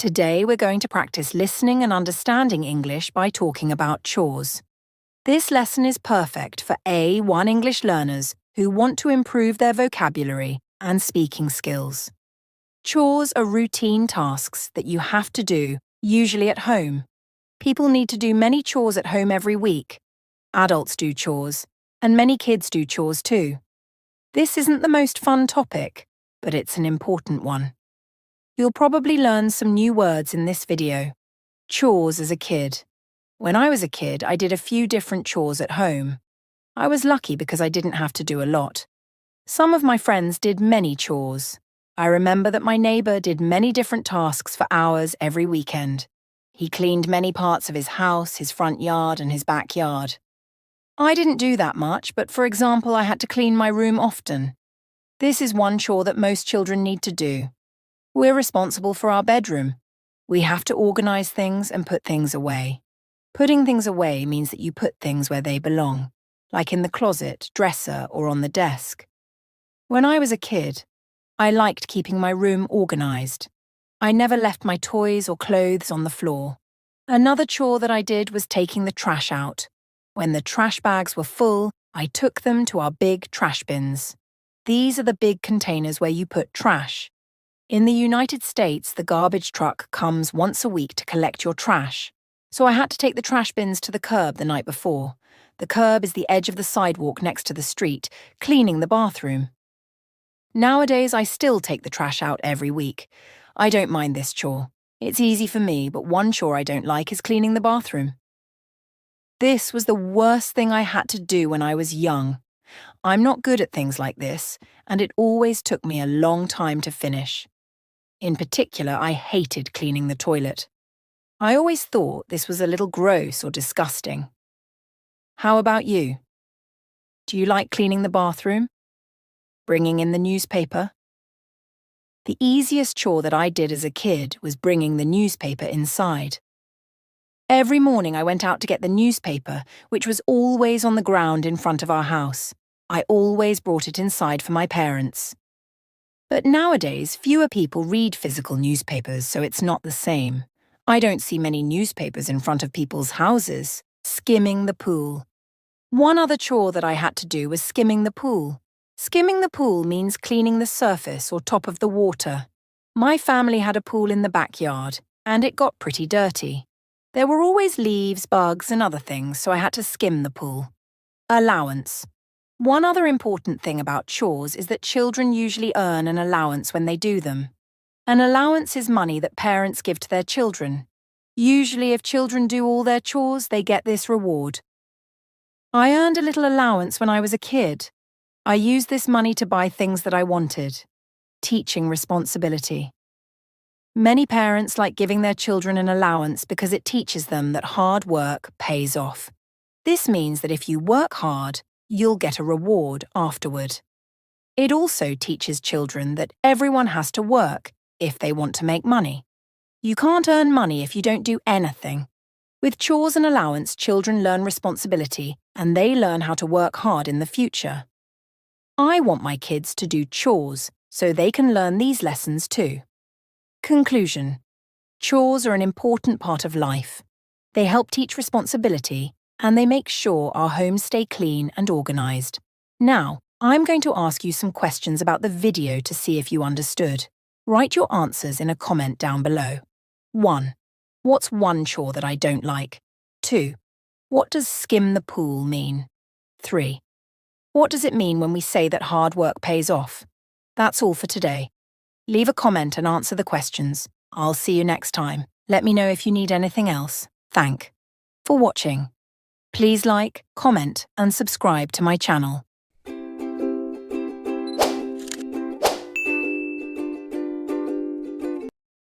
Today we're going to practice listening and understanding English by talking about chores. This lesson is perfect for A1 English learners who want to improve their vocabulary and speaking skills. Chores are routine tasks that you have to do, usually at home. People need to do many chores at home every week. Adults do chores, and many kids do chores too. This isn't the most fun topic, but it's an important one. You'll probably learn some new words in this video. Chores as a kid. When I was a kid, I did a few different chores at home. I was lucky because I didn't have to do a lot. Some of my friends did many chores. I remember that my neighbour did many different tasks for hours every weekend. He cleaned many parts of his house, his front yard, and his backyard. I didn't do that much, but for example, I had to clean my room often. This is one chore that most children need to do. We're responsible for our bedroom. We have to organise things and put things away. Putting things away means that you put things where they belong, like in the closet, dresser, or on the desk. When I was a kid, I liked keeping my room organised. I never left my toys or clothes on the floor. Another chore that I did was taking the trash out. When the trash bags were full, I took them to our big trash bins. These are the big containers where you put trash. In the United States, the garbage truck comes once a week to collect your trash. So I had to take the trash bins to the curb the night before. The curb is the edge of the sidewalk next to the street, cleaning the bathroom. Nowadays, I still take the trash out every week. I don't mind this chore. It's easy for me, but one chore I don't like is cleaning the bathroom. This was the worst thing I had to do when I was young. I'm not good at things like this, and it always took me a long time to finish. In particular, I hated cleaning the toilet. I always thought this was a little gross or disgusting. How about you? Do you like cleaning the bathroom? Bringing in the newspaper? The easiest chore that I did as a kid was bringing the newspaper inside. Every morning I went out to get the newspaper, which was always on the ground in front of our house. I always brought it inside for my parents. But nowadays, fewer people read physical newspapers, so it's not the same. I don't see many newspapers in front of people's houses. Skimming the pool. One other chore that I had to do was skimming the pool. Skimming the pool means cleaning the surface or top of the water. My family had a pool in the backyard, and it got pretty dirty. There were always leaves, bugs, and other things, so I had to skim the pool. Allowance. One other important thing about chores is that children usually earn an allowance when they do them. An allowance is money that parents give to their children. Usually, if children do all their chores, they get this reward. I earned a little allowance when I was a kid. I used this money to buy things that I wanted. Teaching responsibility. Many parents like giving their children an allowance because it teaches them that hard work pays off. This means that if you work hard, you'll get a reward afterward. It also teaches children that everyone has to work if they want to make money. You can't earn money if you don't do anything. With chores and allowance, children learn responsibility and they learn how to work hard in the future. I want my kids to do chores so they can learn these lessons too. Conclusion. Chores are an important part of life. They help teach responsibility and they make sure our homes stay clean and organised. Now, I'm going to ask you some questions about the video to see if you understood. Write your answers in a comment down below. 1. What's one chore that I don't like? 2. What does skim the pool mean? 3. What does it mean when we say that hard work pays off? That's all for today. Leave a comment and answer the questions. I'll see you next time. Let me know if you need anything else. Thanks for watching. Please like, comment, and subscribe to my channel.